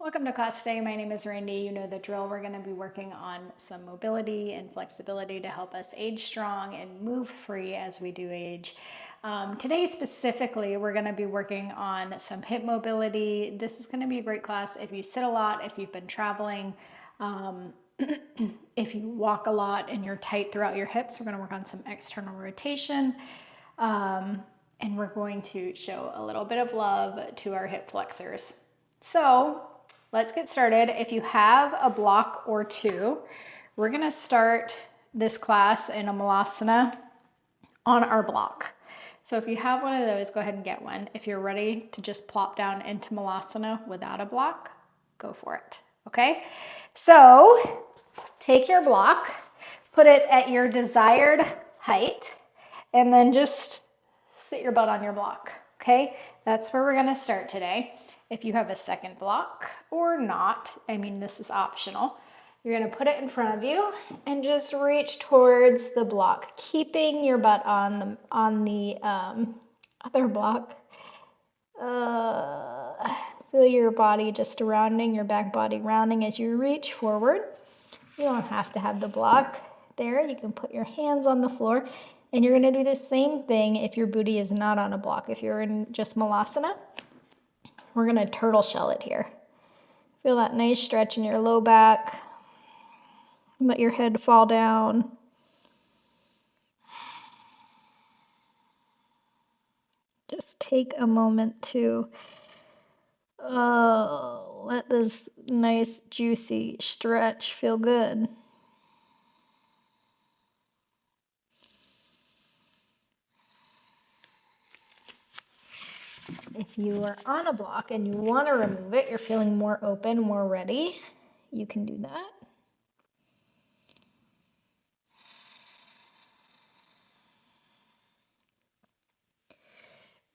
Welcome to class today. My name is Randy. You know the drill. We're going to be working on some mobility and flexibility to help us age strong and move free as we do age. Today specifically, we're going to be working on some hip mobility. This is going to be a great class if you sit a lot, if you've been traveling, if you walk a lot and you're tight throughout your hips. We're going to work on some external rotation. And we're going to show a little bit of love to our hip flexors. So let's get started. If you have a block or two, we're going to start this class in a malasana on our block. So if you have one of those, go ahead and get one. If you're ready to just plop down into malasana without a block, go for it. Okay? So take your block, put it at your desired height, and then just sit your butt on your block. Okay? That's where we're going to start today. If you have a second block or not, this is optional. You're going to put it in front of you and just reach towards the block, keeping your butt on the other block. Feel your body just rounding, your back body rounding as you reach forward. You don't have to have the block there. You can put your hands on the floor, and you're going to do the same thing if your booty is not on a block. If you're in just malasana, we're going to turtle shell it here. Feel that nice stretch in your low back. Let your head fall down. Just take a moment to let this nice juicy stretch feel good. If you are on a block and you want to remove it, you're feeling more open, more ready, you can do that.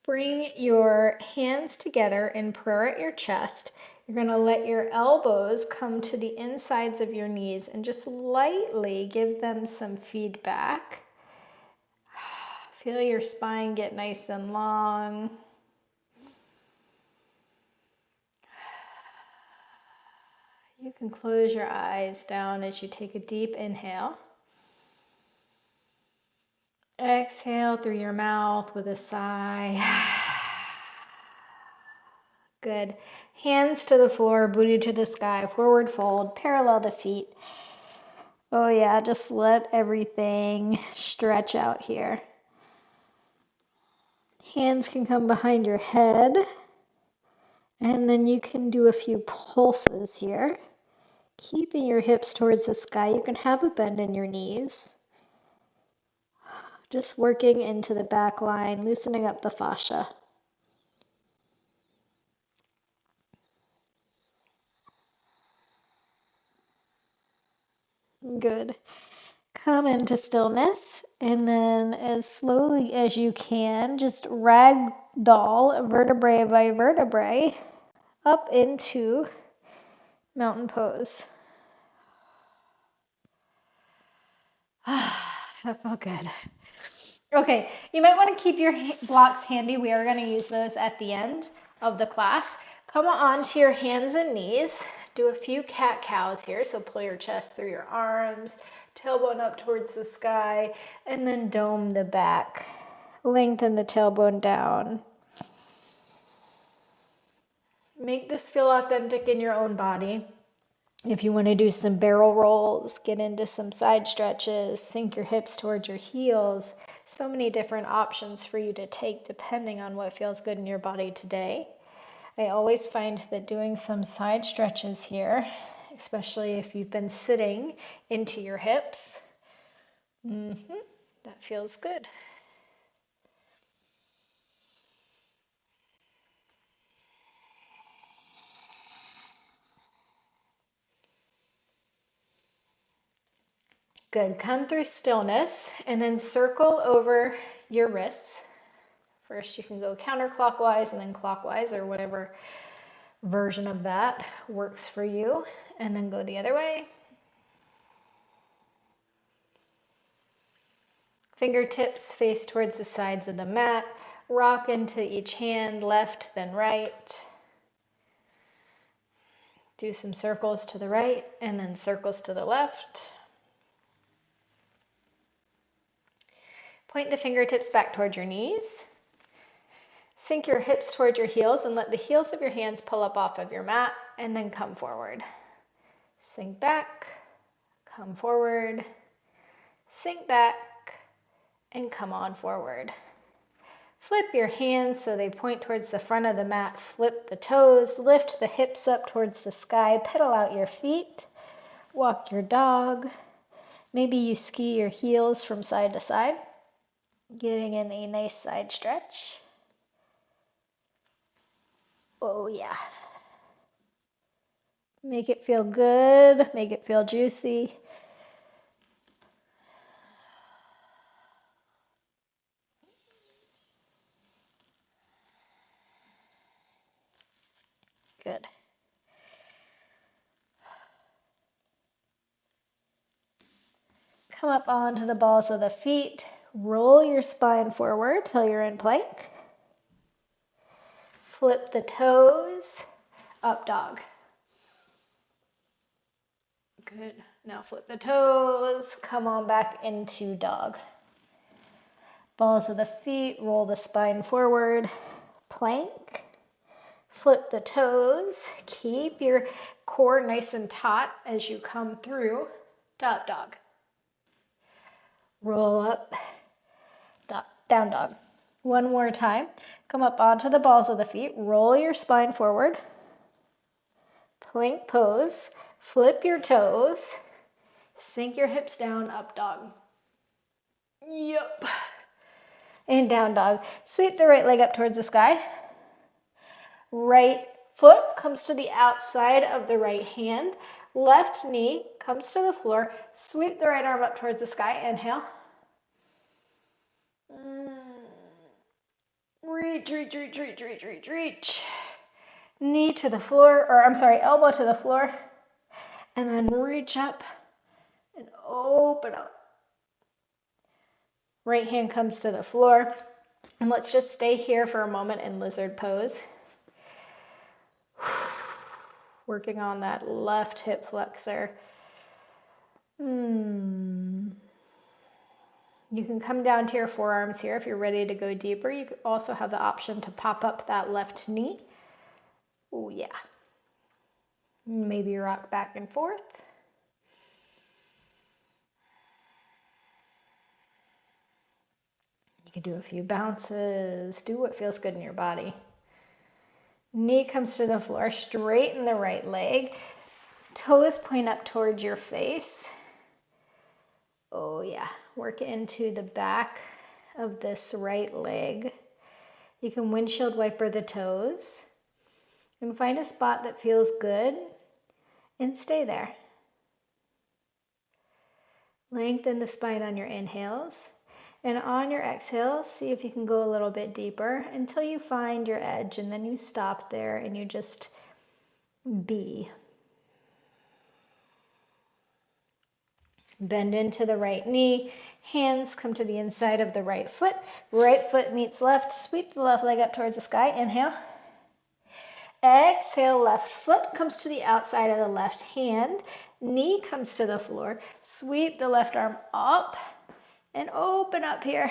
Bring your hands together in prayer at your chest. You're going to let your elbows come to the insides of your knees and just lightly give them some feedback. Feel your spine get nice and long. You can close your eyes down as you take a deep inhale. Exhale through your mouth with a sigh. Good. Hands to the floor, booty to the sky, forward fold, parallel the feet. Oh yeah, just let everything stretch out here. Hands can come behind your head, and then you can do a few pulses here. Keeping your hips towards the sky, you can have a bend in your knees. Just working into the back line, loosening up the fascia. Good. Come into stillness, and then as slowly as you can, just ragdoll vertebrae by vertebrae up into mountain pose. That felt good. Okay, you might want to keep your blocks handy. We are going to use those at the end of the class. Come onto your hands and knees. Do a few cat-cows here. So pull your chest through your arms, tailbone up towards the sky, and then dome the back. Lengthen the tailbone down. Make this feel authentic in your own body. If you want to do some barrel rolls, get into some side stretches, sink your hips towards your heels. So many different options for you to take depending on what feels good in your body today. I always find that doing some side stretches here, especially if you've been sitting into your hips, that feels good. Good. Come through stillness and then circle over your wrists. First, you can go counterclockwise and then clockwise, or whatever version of that works for you, and then go the other way. Fingertips face towards the sides of the mat. Rock into each hand, left, then right. Do some circles to the right and then circles to the left. Point the fingertips back towards your knees. Sink your hips towards your heels and let the heels of your hands pull up off of your mat and then come forward. Sink back, come forward, sink back, and come on forward. Flip your hands so they point towards the front of the mat. Flip the toes, lift the hips up towards the sky, pedal out your feet, walk your dog. Maybe you ski your heels from side to side, getting in a nice side stretch. Oh yeah. Make it feel good, make it feel juicy. Good. Come up onto the balls of the feet. Roll your spine forward till you're in plank. Flip the toes, up dog. Good. Now flip the toes, come on back into dog. Balls of the feet, roll the spine forward, plank. Flip the toes, keep your core nice and taut as you come through to up dog. Roll up, down dog. One more time. Come up onto the balls of the feet, roll your spine forward, plank pose, flip your toes, sink your hips down, up dog. Yep. And down dog. Sweep the right leg up towards the sky. Right foot comes to the outside of the right hand. Left knee comes to the floor. Sweep the right arm up towards the sky. Inhale. Reach, reach, reach, reach, reach, reach, reach. Knee to the floor, elbow to the floor. And then reach up and open up. Right hand comes to the floor. And let's just stay here for a moment in lizard pose. Working on that left hip flexor. You can come down to your forearms here if you're ready to go deeper. You also have the option to pop up that left knee. Oh yeah. Maybe rock back and forth. You can do a few bounces. Do what feels good in your body. Knee comes to the floor, straighten the right leg. Toes point up towards your face. Oh yeah, work into the back of this right leg. You can windshield wiper the toes and find a spot that feels good and stay there. Lengthen the spine on your inhales. And on your exhales, see if you can go a little bit deeper until you find your edge, and then you stop there and you just be. Bend into the right knee, hands come to the inside of the right foot meets left, sweep the left leg up towards the sky, inhale. Exhale, left foot comes to the outside of the left hand, knee comes to the floor, sweep the left arm up, and open up here.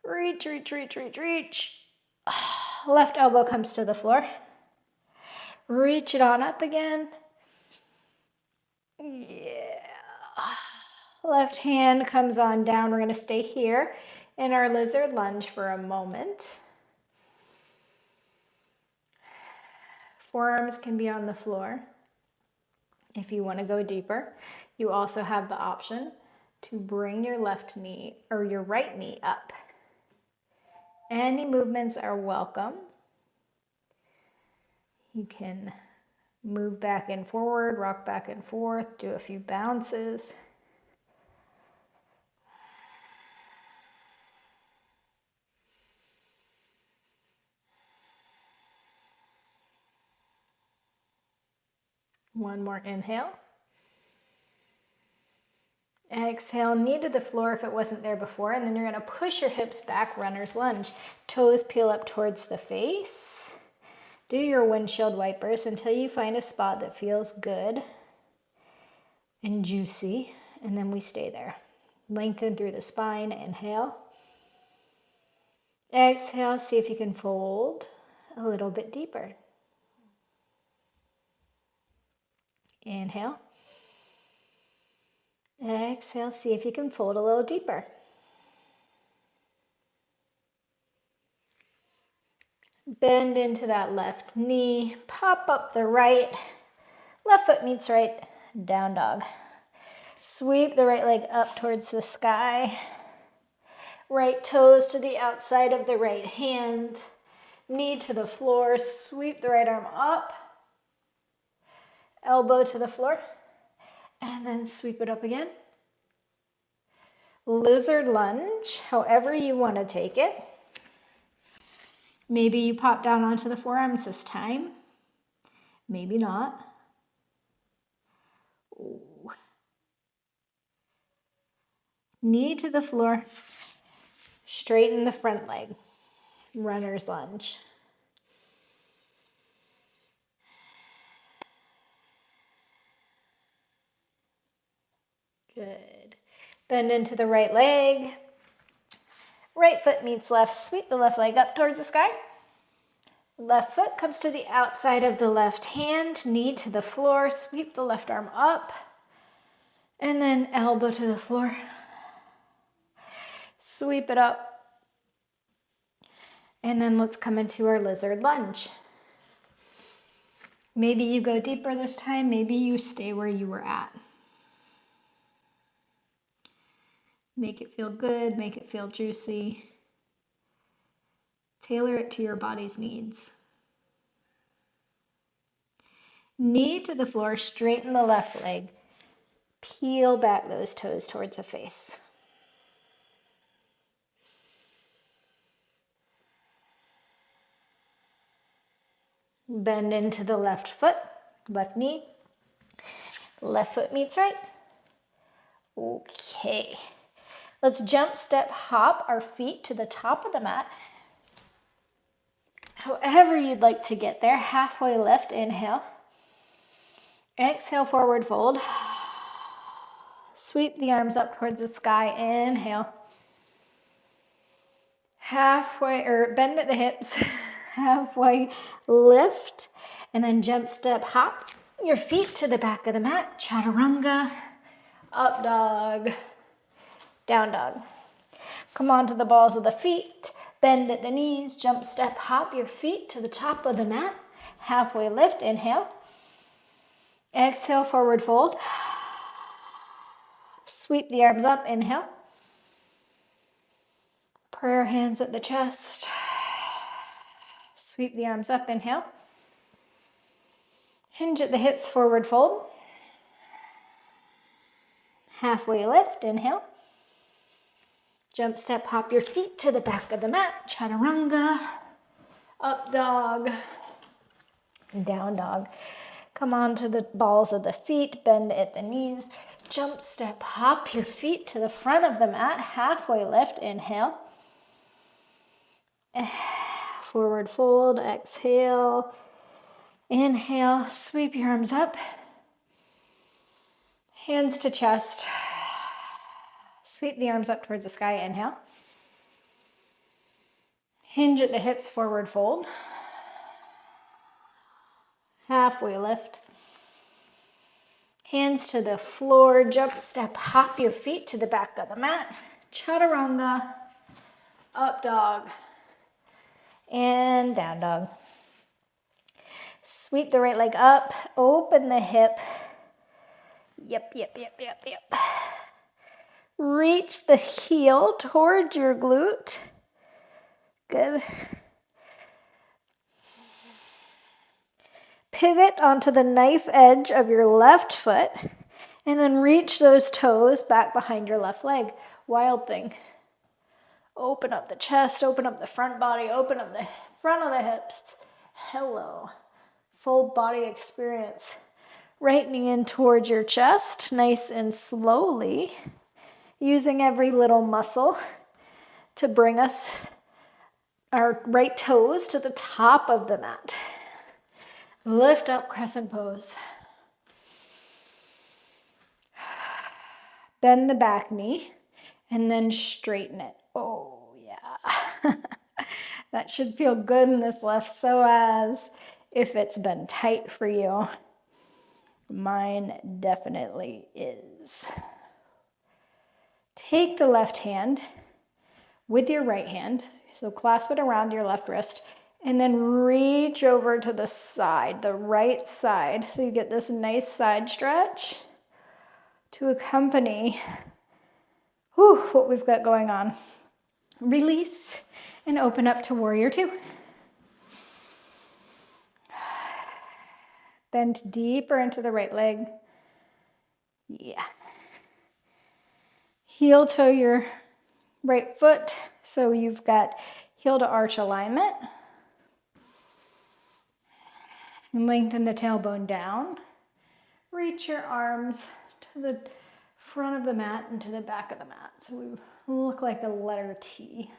Reach, reach, reach, reach, reach. Left elbow comes to the floor. Reach it on up again. Yeah. Left hand comes on down. We're going to stay here in our lizard lunge for a moment. Forearms can be on the floor. If you want to go deeper, you also have the option to bring your left knee or your right knee up. Any movements are welcome. You can move back and forward, rock back and forth, do a few bounces. One more inhale. Exhale, knee to the floor if it wasn't there before, and then you're going to push your hips back, runner's lunge. Toes peel up towards the face. Do your windshield wipers until you find a spot that feels good and juicy, and then we stay there. Lengthen through the spine, inhale. Exhale, see if you can fold a little bit deeper. Inhale. Exhale, see if you can fold a little deeper. Bend into that left knee, pop up the right, left foot meets right, down dog. Sweep the right leg up towards the sky. Right toes to the outside of the right hand, knee to the floor, sweep the right arm up, elbow to the floor, and then sweep it up again. Lizard lunge, however you want to take it. Maybe you pop down onto the forearms this time. Maybe not. Ooh. Knee to the floor. Straighten the front leg. Runner's lunge. Good. Bend into the right leg. Right foot meets left. Sweep the left leg up towards the sky. Left foot comes to the outside of the left hand. Knee to the floor. Sweep the left arm up. And then elbow to the floor. Sweep it up. And then let's come into our lizard lunge. Maybe you go deeper this time. Maybe you stay where you were at. Make it feel good, make it feel juicy. Tailor it to your body's needs. Knee to the floor, straighten the left leg. Peel back those toes towards the face. Bend into the left foot, left knee. Left foot meets right. Okay. Let's jump, step, hop our feet to the top of the mat. However you'd like to get there. Halfway lift, inhale. Exhale, forward fold. Sweep the arms up towards the sky, inhale. Halfway, or bend at the hips. Halfway lift. And then jump, step, hop your feet to the back of the mat. Chaturanga, up dog. Down dog. Come onto the balls of the feet. Bend at the knees. Jump, step, hop your feet to the top of the mat. Halfway lift. Inhale. Exhale, forward fold. Sweep the arms up. Inhale. Prayer hands at the chest. Sweep the arms up. Inhale. Hinge at the hips. Forward fold. Halfway lift. Inhale. Jump, step, hop your feet to the back of the mat. Chaturanga, up dog, down dog. Come onto the balls of the feet, bend at the knees. Jump, step, hop your feet to the front of the mat. Halfway lift, inhale. Forward fold, exhale. Inhale, sweep your arms up. Hands to chest. Sweep the arms up towards the sky, inhale. Hinge at the hips, forward fold. Halfway lift. Hands to the floor, jump, step, hop your feet to the back of the mat. Chaturanga, up dog, and down dog. Sweep the right leg up, open the hip. Yep. Reach the heel towards your glute. Good. Pivot onto the knife edge of your left foot and then reach those toes back behind your left leg. Wild thing. Open up the chest, open up the front body, open up the front of the hips. Hello. Full body experience. Right knee in towards your chest, nice and slowly. Using every little muscle to bring us our right toes to the top of the mat. Lift up, crescent pose. Bend the back knee and then straighten it. Oh, yeah. That should feel good in this left psoas if it's been tight for you. Mine definitely is. Take the left hand with your right hand, so clasp it around your left wrist, and then reach over to the side, the right side, so you get this nice side stretch to accompany what we've got going on. Release and open up to warrior two. Bend deeper into the right leg. Yeah. Heel toe your right foot, so you've got heel to arch alignment. And lengthen the tailbone down. Reach your arms to the front of the mat and to the back of the mat, so we look like a letter T.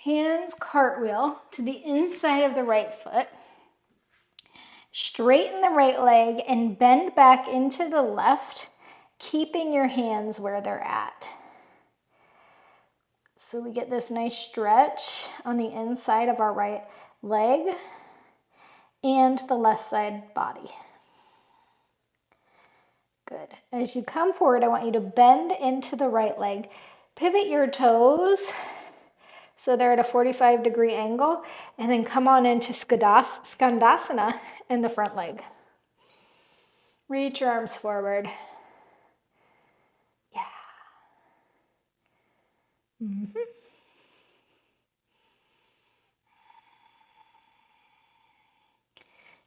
Hands cartwheel to the inside of the right foot. Straighten the right leg and bend back into the left, keeping your hands where they're at. So we get this nice stretch on the inside of our right leg and the left side body. Good. As you come forward, I want you to bend into the right leg. Pivot your toes so they're at a 45-degree angle, and then come on into Skandasana in the front leg. Reach your arms forward. Yeah. Mm-hmm.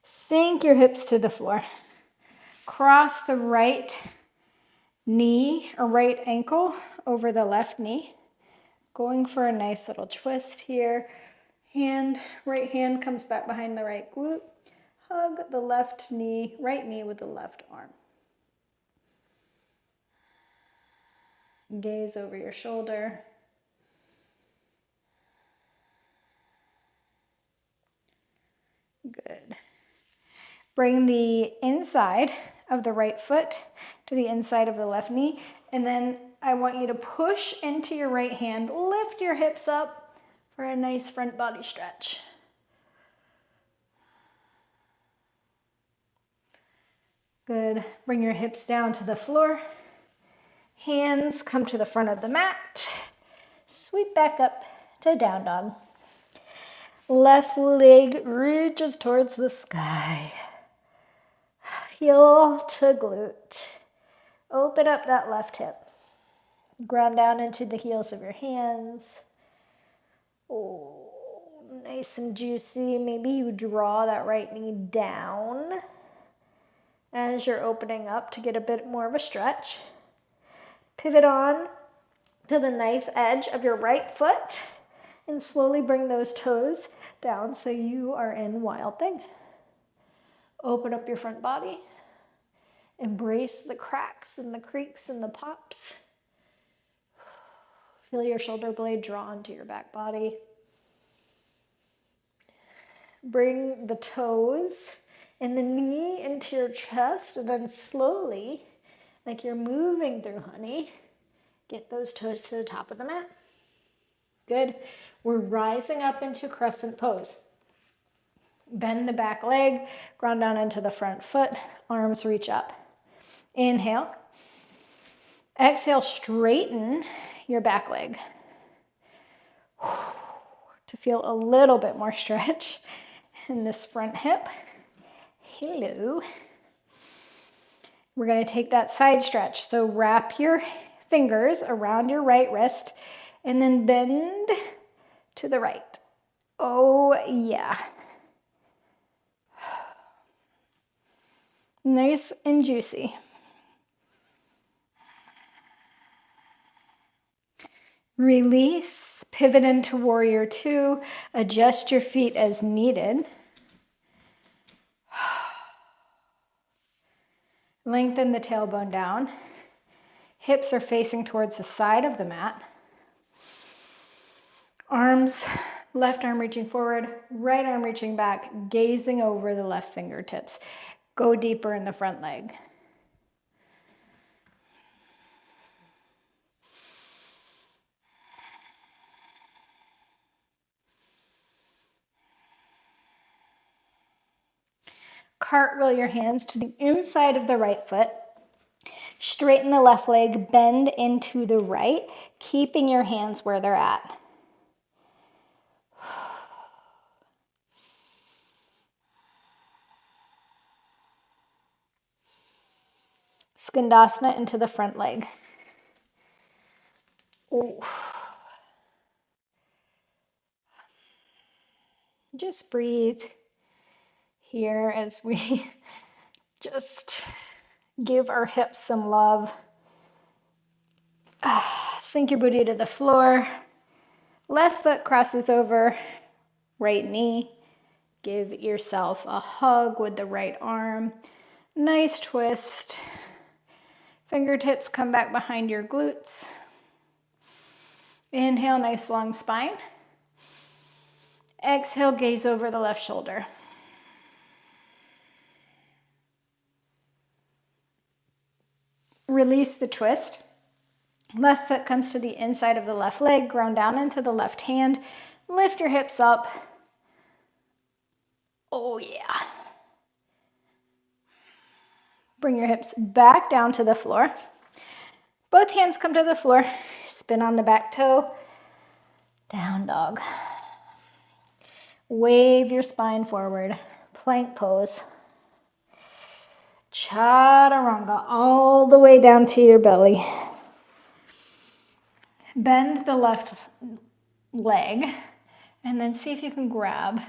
Sink your hips to the floor. Cross the right knee or right ankle over the left knee. Going for a nice little twist here. Right hand comes back behind the right glute. Hug the left knee, right knee with the left arm. Gaze over your shoulder. Good. Bring the inside of the right foot to the inside of the left knee, and then I want you to push into your right hand, lift your hips up for a nice front body stretch. Good. Bring your hips down to the floor. Hands come to the front of the mat. Sweep back up to down dog. Left leg reaches towards the sky. Heel to glute. Open up that left hip. Ground down into the heels of your hands. Oh, nice and juicy. Maybe you draw that right knee down as you're opening up to get a bit more of a stretch. Pivot on to the knife edge of your right foot and slowly bring those toes down so you are in Wild Thing. Open up your front body. Embrace the cracks and the creaks and the pops. Feel your shoulder blade draw into your back body. Bring the toes and the knee into your chest, and then slowly, like you're moving through honey, get those toes to the top of the mat. Good. We're rising up into crescent pose. Bend the back leg, ground down into the front foot, arms reach up. Inhale. Exhale, straighten your back leg to feel a little bit more stretch in this front hip. Hello. We're going to take that side stretch. So wrap your fingers around your right wrist and then bend to the right. Oh, yeah. Nice and juicy. Release, pivot into warrior two, adjust your feet as needed. Lengthen the tailbone down. Hips are facing towards the side of the mat. Arms, left arm reaching forward, right arm reaching back, gazing over the left fingertips. Go deeper in the front leg. Cartwheel your hands to the inside of the right foot. Straighten the left leg, bend into the right, keeping your hands where they're at. Skandasana into the front leg. Ooh. Just breathe here as we just give our hips some love. Sink your booty to the floor. Left foot crosses over, right knee. Give yourself a hug with the right arm. Nice twist. Fingertips come back behind your glutes. Inhale, nice long spine. Exhale, gaze over the left shoulder. Release the twist. Left foot comes to the inside of the left leg, ground down into the left hand. Lift your hips up. Oh yeah. Bring your hips back down to the floor. Both hands come to the floor. Spin on the back toe. Down dog. Wave your spine forward. Plank pose. Chaturanga all the way down to your belly. Bend the left leg and then see if you can grab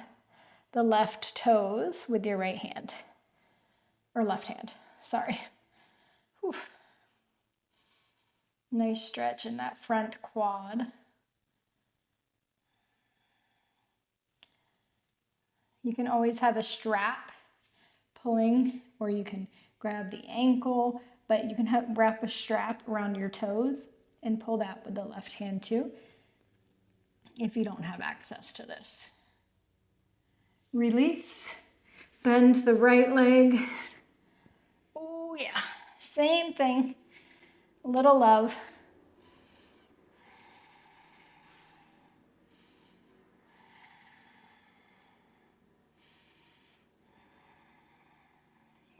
the left toes with your right hand. Or left hand, sorry. Whew. Nice stretch in that front quad. You can always have a strap pulling, or you can grab the ankle, but you can wrap a strap around your toes and pull that with the left hand too, if you don't have access to this. Release, bend the right leg. Oh yeah, same thing, a little love.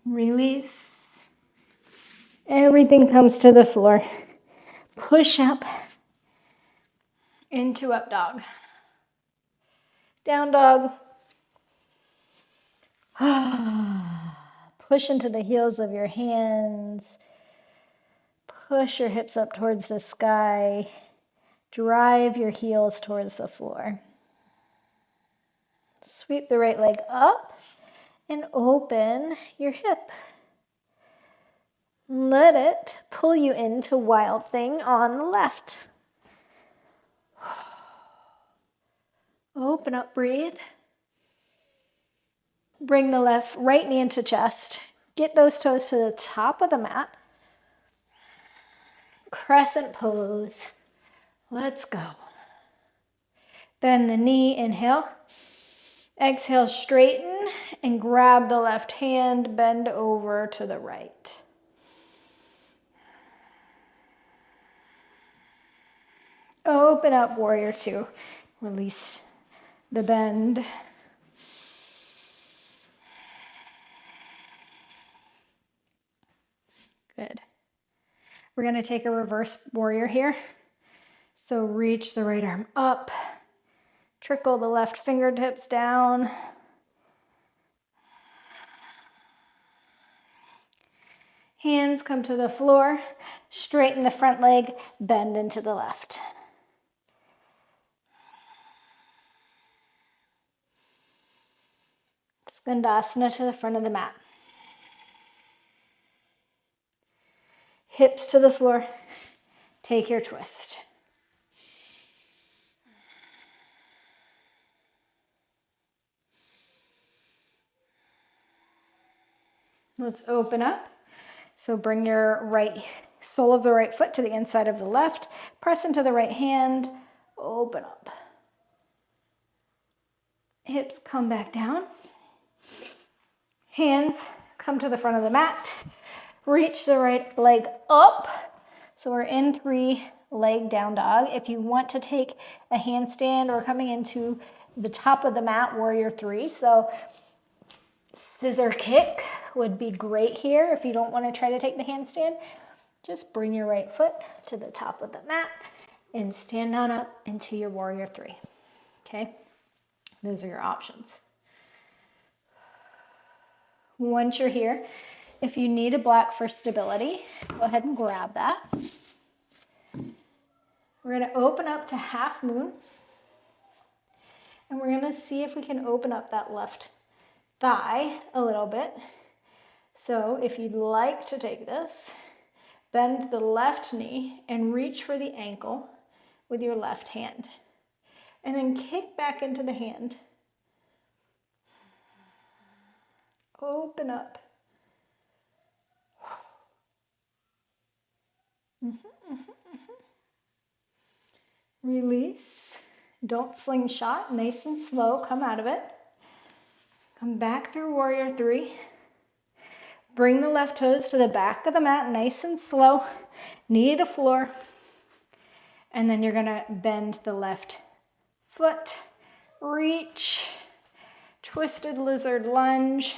Release. Everything comes to the floor. Push up into up dog. Down dog. Push into the heels of your hands. Push your hips up towards the sky. Drive your heels towards the floor. Sweep the right leg up and open your hip. Let it pull you into Wild Thing on the left. Open up, breathe. Bring the right knee into chest. Get those toes to the top of the mat. Crescent pose. Let's go. Bend the knee, inhale. Exhale, straighten and grab the left hand, bend over to the right. Open up, warrior two. Release the bend. Good. We're going to take a reverse warrior here. So reach the right arm up. Trickle the left fingertips down. Hands come to the floor. Straighten the front leg. Bend into the left. Skandasana to the front of the mat. Hips to the floor. Take your twist. Let's open up. So bring your right Sole of the right foot to the inside of the left. Press into the right hand. Open up. Hips come back down. Hands come to the front of the mat. Reach the right leg up. So we're in 3-leg down dog. If you want to take a handstand or coming into the top of the mat, warrior 3. So scissor kick would be great here. If you don't want to try to take the handstand, just bring your right foot to the top of the mat and stand on up into your warrior 3. Okay, those are your options. Once you're here, if you need a block for stability, go ahead and grab that. We're going to open up to half moon. And we're going to see if we can open up that left thigh a little bit. So if you'd like to take this, bend the left knee and reach for the ankle with your left hand. And then kick back into the hand. Open up. Release. Don't slingshot. Nice and slow. Come out of it. Come back through warrior 3. Bring the left toes to the back of the mat. Nice and slow. Knee to floor. And then you're going to bend the left foot. Reach. Twisted lizard lunge.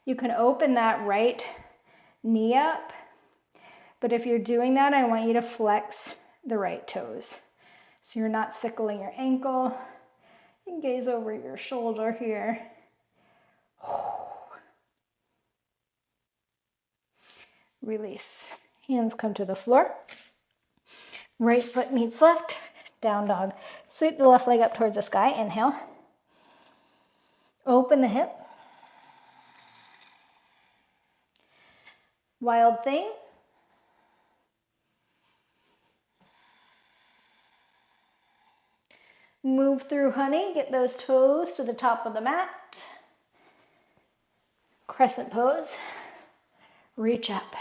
You can open that right knee up. But if you're doing that, I want you to flex the right toes. So you're not sickling your ankle. You can gaze over your shoulder here. Release. Hands come to the floor. Right foot meets left. Down dog. Sweep the left leg up towards the sky. Inhale. Open the hip. Wild thing. Move through honey. Get those toes to the top of the mat. Crescent pose. Reach up.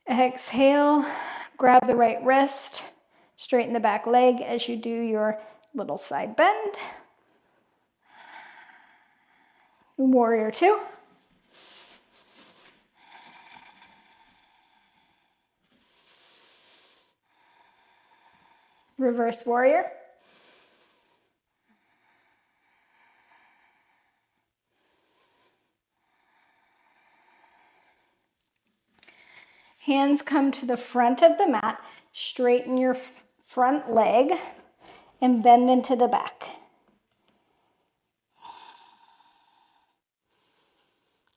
Exhale. Grab the right wrist. Straighten the back leg as you do your little side bend. Warrior 2. Reverse warrior. Hands come to the front of the mat. Straighten your front leg and bend into the back.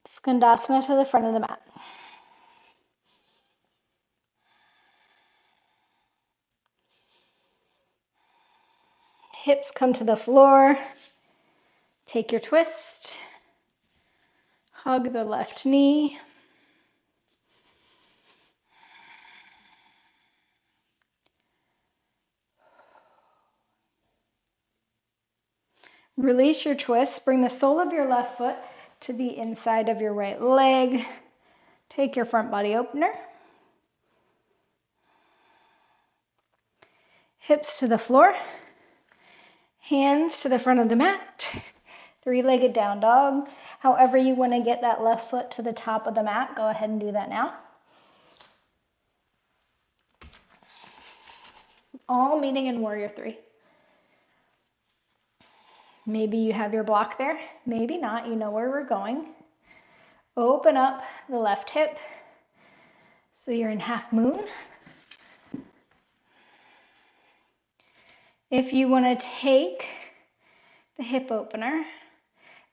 Skandasana to the front of the mat. Hips come to the floor. Take your twist. Hug the left knee. Release your twist. Bring the sole of your left foot to the inside of your right leg. Take your front body opener. Hips to the floor. Hands to the front of the mat. 3-legged down dog. However you want to get that left foot to the top of the mat, go ahead and do that now. All meeting in warrior 3. Maybe you have your block there, maybe not, you know where we're going. Open up the left hip, so you're in half moon. If you want to take the hip opener,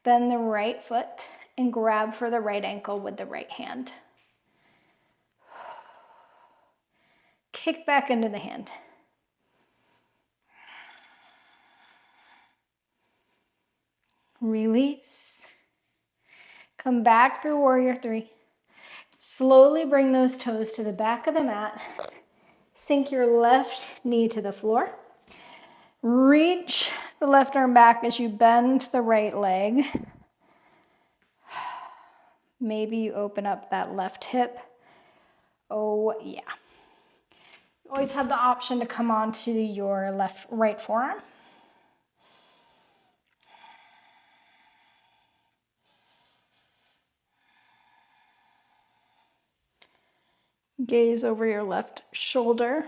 bend the right foot and grab for the right ankle with the right hand. Kick back into the hand. Release. Come back through warrior 3. Slowly bring those toes to the back of the mat. Sink your left knee to the floor. Reach the left arm back as you bend the right leg. Maybe you open up that left hip Oh yeah. You always have the option to come onto your right forearm. Gaze over your left shoulder.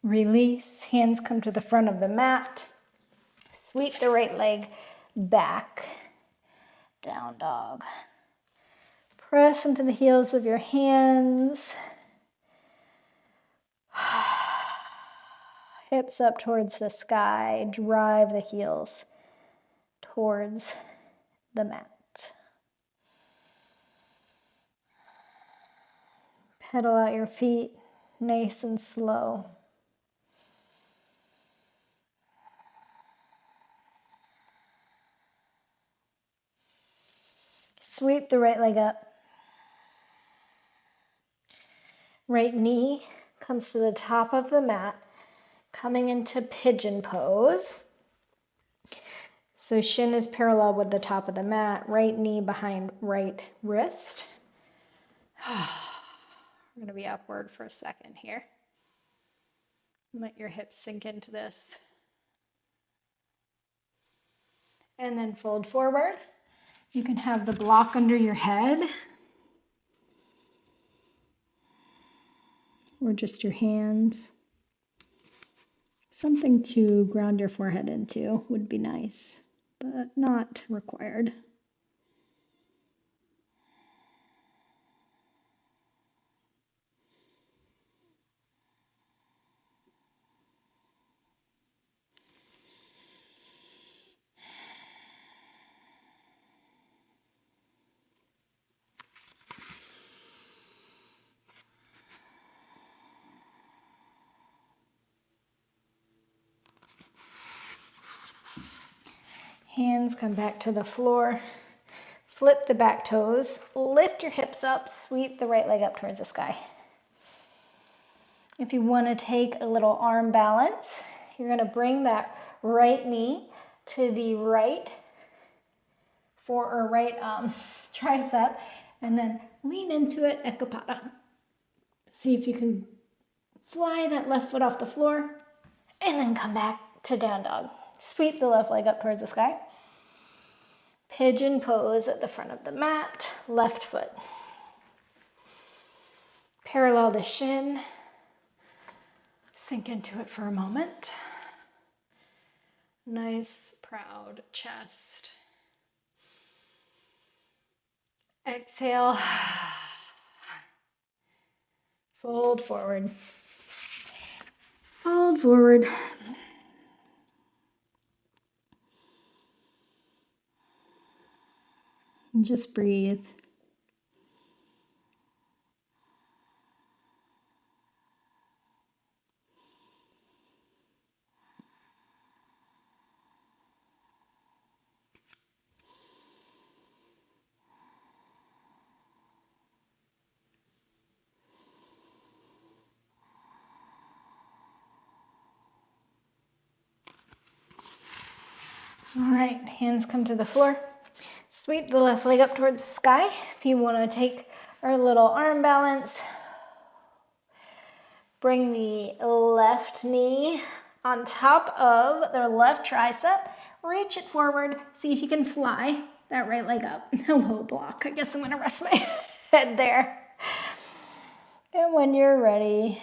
Release, hands come to the front of the mat. Sweep the right leg back. Down dog. Press into the heels of your hands. Hips up towards the sky. Drive the heels towards the mat. Pedal out your feet nice and slow. Sweep the right leg up. Right knee comes to the top of the mat, coming into pigeon pose. So shin is parallel with the top of the mat, right knee behind right wrist. We're going to be upward for a second here. Let your hips sink into this. And then fold forward. You can have the block under your head or just your hands. Something to ground your forehead into would be nice, but not required. Hands come back to the floor. Flip the back toes. Lift your hips up. Sweep the right leg up towards the sky. If you want to take a little arm balance, you're going to bring that right knee to the right tricep and then lean into it, Ekapada. See if you can fly that left foot off the floor and then come back to down dog. Sweep the left leg up towards the sky. Pigeon pose at the front of the mat, left foot. Parallel to shin. Sink into it for a moment. Nice, proud chest. Exhale. Fold forward. Fold forward. And just breathe. All right, hands come to the floor. Sweep the left leg up towards the sky. If you want to take our little arm balance, bring the left knee on top of the left tricep. Reach it forward. See if you can fly that right leg up. A low block. I guess I'm going to rest my head there. And when you're ready,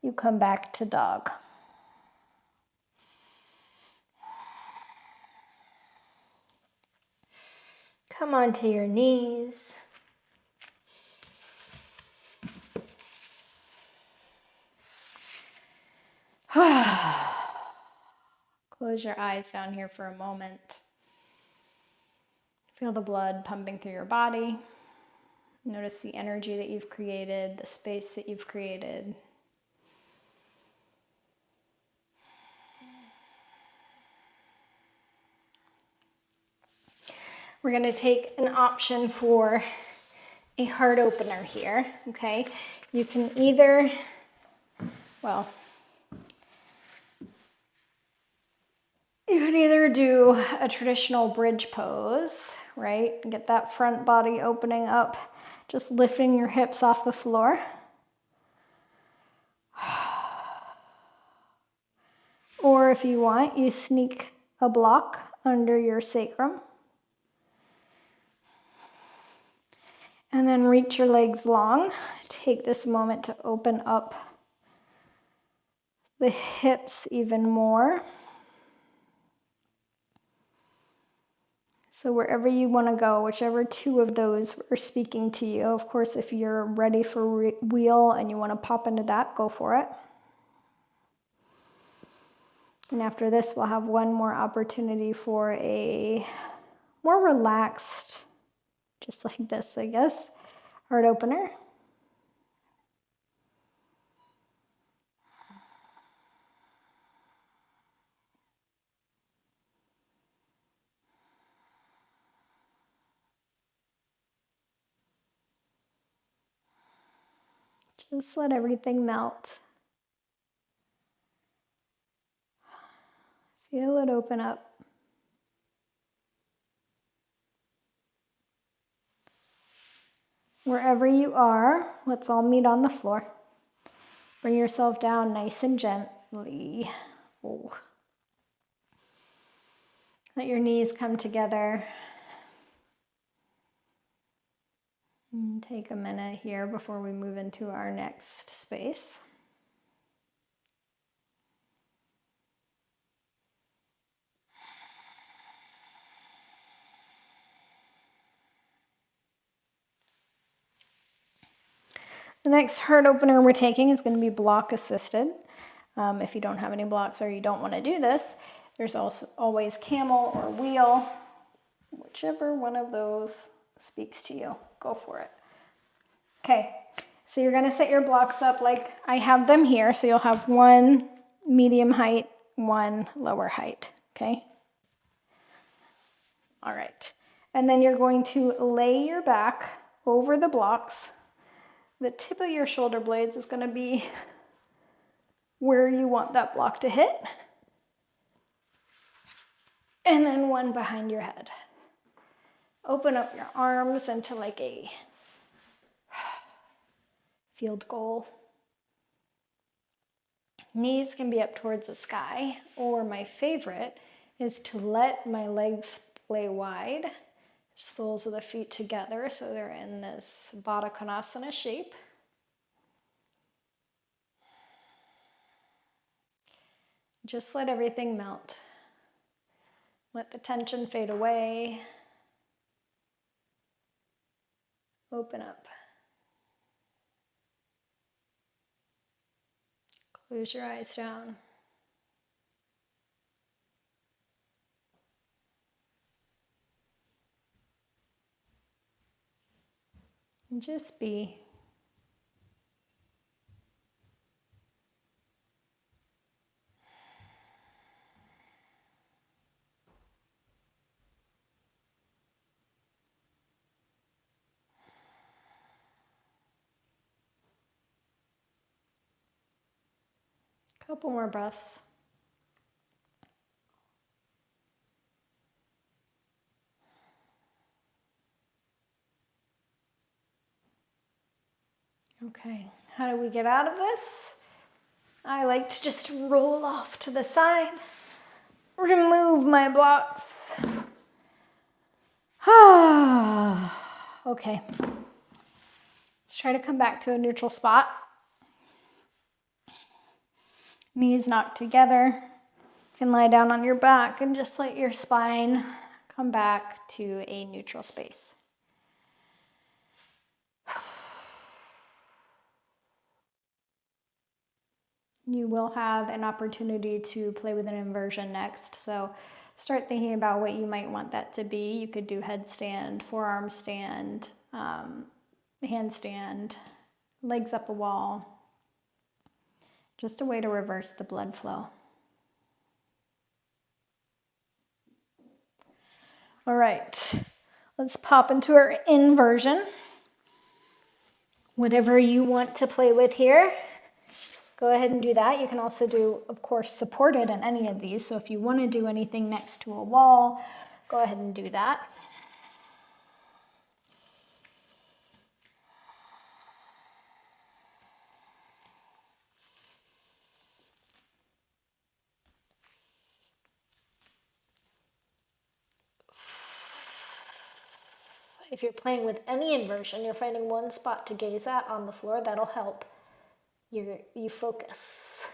you come back to dog. Come onto your knees. Close your eyes down here for a moment. Feel the blood pumping through your body. Notice the energy that you've created, the space that you've created. We're going to take an option for a heart opener here, okay? You can either, well, you can either do a traditional bridge pose, right? Get that front body opening up, just lifting your hips off the floor. Or if you want, you sneak a block under your sacrum. And then reach your legs long. Take this moment to open up the hips even more. So wherever you want to go, whichever two of those are speaking to you. Of course, if you're ready for wheel and you want to pop into that, go for it. And after this, we'll have one more opportunity for a more relaxed, just like this, I guess, heart opener. Just let everything melt. Feel it open up. Wherever you are, let's all meet on the floor. Bring yourself down nice and gently. Oh. Let your knees come together. And take a minute here before we move into our next space. The next heart opener we're taking is going to be block assisted. If you don't have any blocks or you don't want to do this, there's also always camel or wheel. Whichever one of those speaks to you, go for it. Okay, so you're going to set your blocks up like I have them here. So you'll have one medium height, one lower height, okay? All right, and then you're going to lay your back over the blocks. The tip of your shoulder blades is going to be where you want that block to hit. And then one behind your head. Open up your arms into like a field goal. Knees can be up towards the sky, or my favorite is to let my legs splay wide. Soles of the feet together so they're in this Baddha Konasana shape. Just let everything melt. Let the tension fade away. Open up. Close your eyes down. And just be. Couple more breaths. Okay, how do we get out of this? I like to just roll off to the side, remove my blocks. Okay, let's try to come back to a neutral spot. Knees knocked together. You can lie down on your back and just let your spine come back to a neutral space. You will have an opportunity to play with an inversion next, so start thinking about what you might want that to be. You could do headstand, forearm stand, handstand, legs up a wall. Just a way to reverse the blood flow. All right, let's pop into our inversion. Whatever you want to play with here. Go ahead and do that. You can also do, of course, supported in any of these. So if you want to do anything next to a wall, go ahead and do that. If you're playing with any inversion, you're finding one spot to gaze at on the floor, that'll help you focus.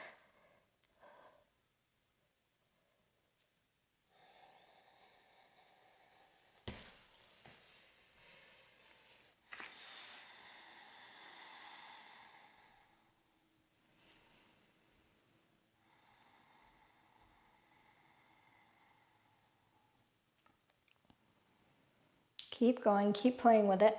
Keep going, keep playing with it.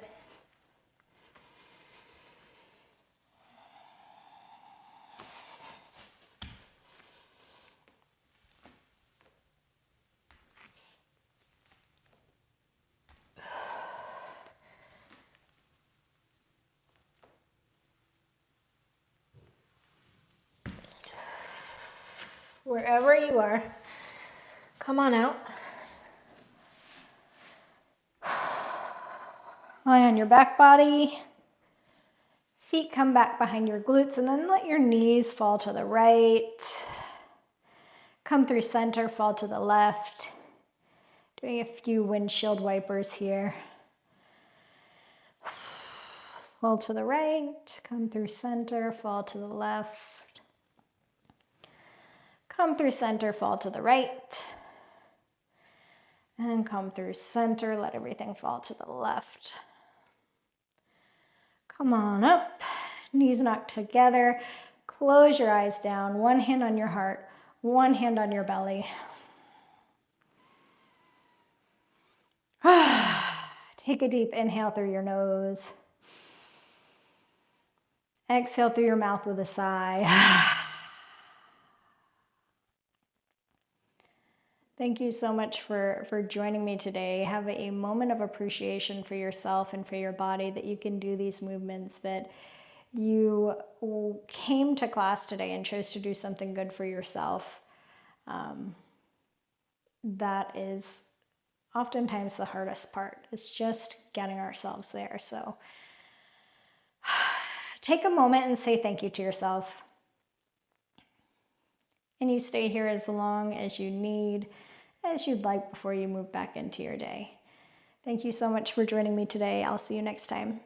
Wherever you are, come on out. Lie on your back body. Feet come back behind your glutes, and then let your knees fall to the right. Come through center, fall to the left. Doing a few windshield wipers here. Fall to the right, come through center, fall to the left. Come through center, fall to the right. And come through center, let everything fall to the left. Come on up, knees knocked together. Close your eyes down, one hand on your heart, one hand on your belly. Take a deep inhale through your nose. Exhale through your mouth with a sigh. Thank you so much for joining me today. Have a moment of appreciation for yourself and for your body that you can do these movements, that you came to class today and chose to do something good for yourself. That is oftentimes the hardest part. It's just getting ourselves there. So take a moment and say thank you to yourself. And you stay here as long as you need, as you'd like, before you move back into your day. Thank you so much for joining me today. I'll see you next time.